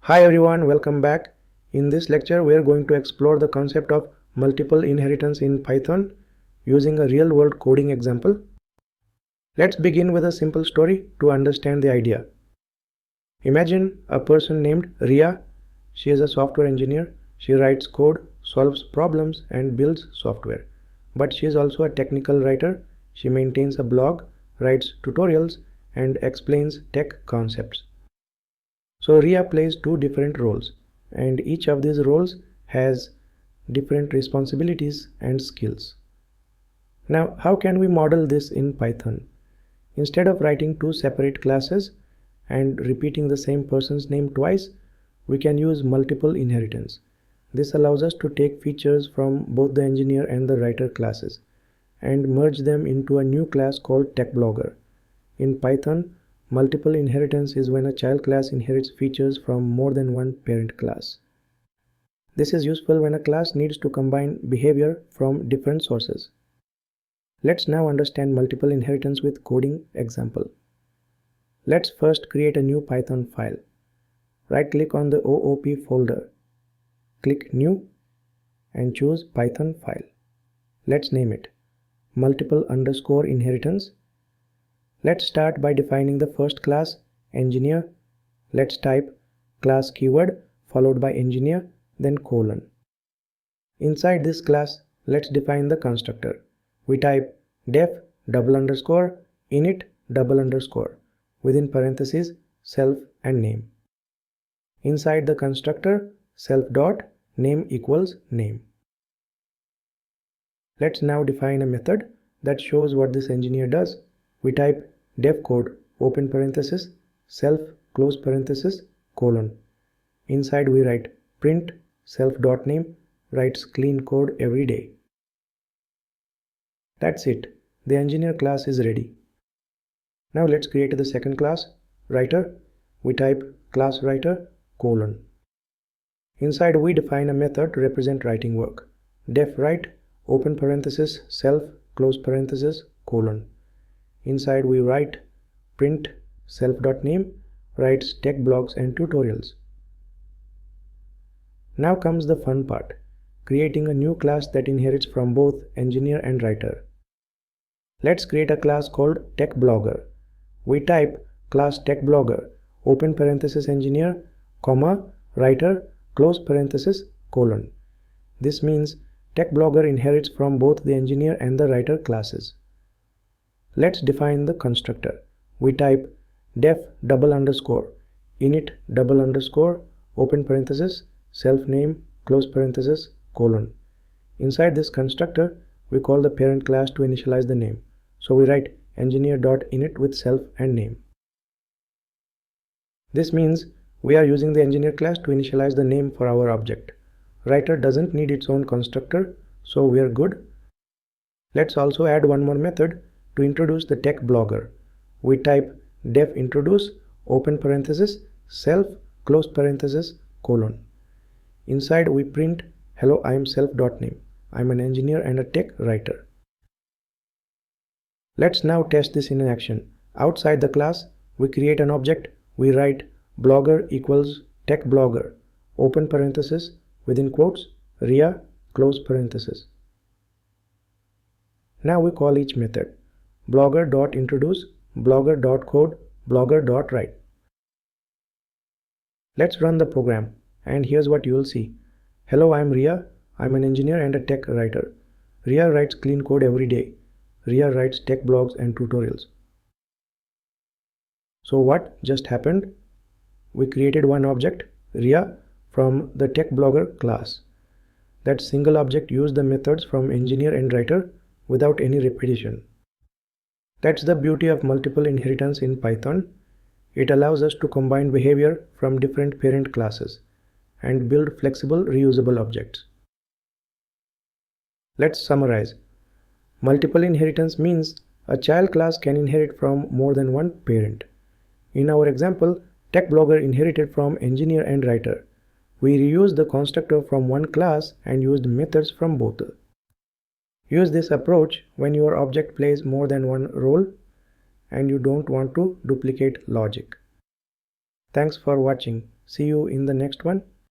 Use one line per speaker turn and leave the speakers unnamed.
Hi everyone, welcome back. In this lecture, we are going to explore the concept of multiple inheritance in Python using a real-world coding example. Let's begin with a simple story to understand the idea. Imagine a person named Ria. She is a software engineer. She writes code, solves problems, and builds software. But she is also a technical writer. She maintains a blog, writes tutorials, and explains tech concepts. So Ria plays two different roles, and each of these roles has different responsibilities and skills. Now, how can we model this in Python? Instead of writing two separate classes and repeating the same person's name twice, we can use multiple inheritance. This allows us to take features from both the engineer and the writer classes and merge them into a new class called TechBlogger. In Python, multiple inheritance is when a child class inherits features from more than one parent class. This is useful when a class needs to combine behavior from different sources. Let's now understand multiple inheritance with coding example. Let's first create a new Python file. Right-click on the OOP folder. Click New and choose Python file. Let's name it multiple_inheritance. Let's start by defining the first class, engineer. Let's type class keyword followed by engineer, then colon. Inside this class, let's define the constructor. We type def _init _ within parentheses self and name. Inside the constructor, self dot name equals name. Let's now define a method that shows what this engineer does. We type def code open parenthesis self close parenthesis colon. Inside we write print self.name writes clean code every day. That's it. The engineer class is ready. Now let's create the second class, writer. We type class writer colon. Inside we define a method to represent writing work. Def write open parenthesis self close parenthesis colon. Inside we write print self.name writes tech blogs and tutorials. Now comes the fun part, creating a new class that inherits from both engineer and writer. Let's create a class called TechBlogger. We type class TechBlogger open parenthesis engineer, comma, writer, close parenthesis, colon. This means TechBlogger inherits from both the engineer and the writer classes. Let's define the constructor. We type def _init _ open parenthesis self name close parenthesis colon. Inside this constructor, we call the parent class to initialize the name. So we write engineer.init with self and name. This means we are using the engineer class to initialize the name for our object. Writer doesn't need its own constructor, so we are good. Let's also add one more method to introduce the TechBlogger. We type def introduce open parenthesis self close parenthesis colon. Inside we print hello I am self.name. I'm an engineer and a tech writer. Let's now test this in action. Outside the class, we create an object. We write blogger equals TechBlogger open parenthesis within quotes Ria close parenthesis. Now we call each method blogger.introduce, blogger.code, blogger.write. Let's run the program and here's what you will see. Hello, I'm Ria. I'm an engineer and a tech writer. Ria writes clean code every day. Ria writes tech blogs and tutorials. So what just happened? We created one object, Ria, from the TechBlogger class. That single object used the methods from engineer and writer without any repetition. That's the beauty of multiple inheritance in Python. It allows us to combine behavior from different parent classes and build flexible, reusable objects. Let's summarize. Multiple inheritance means a child class can inherit from more than one parent. In our example, TechBlogger inherited from engineer and writer. We reused the constructor from one class and used methods from both. Use this approach when your object plays more than one role and you don't want to duplicate logic. Thanks for watching. See you in the next one.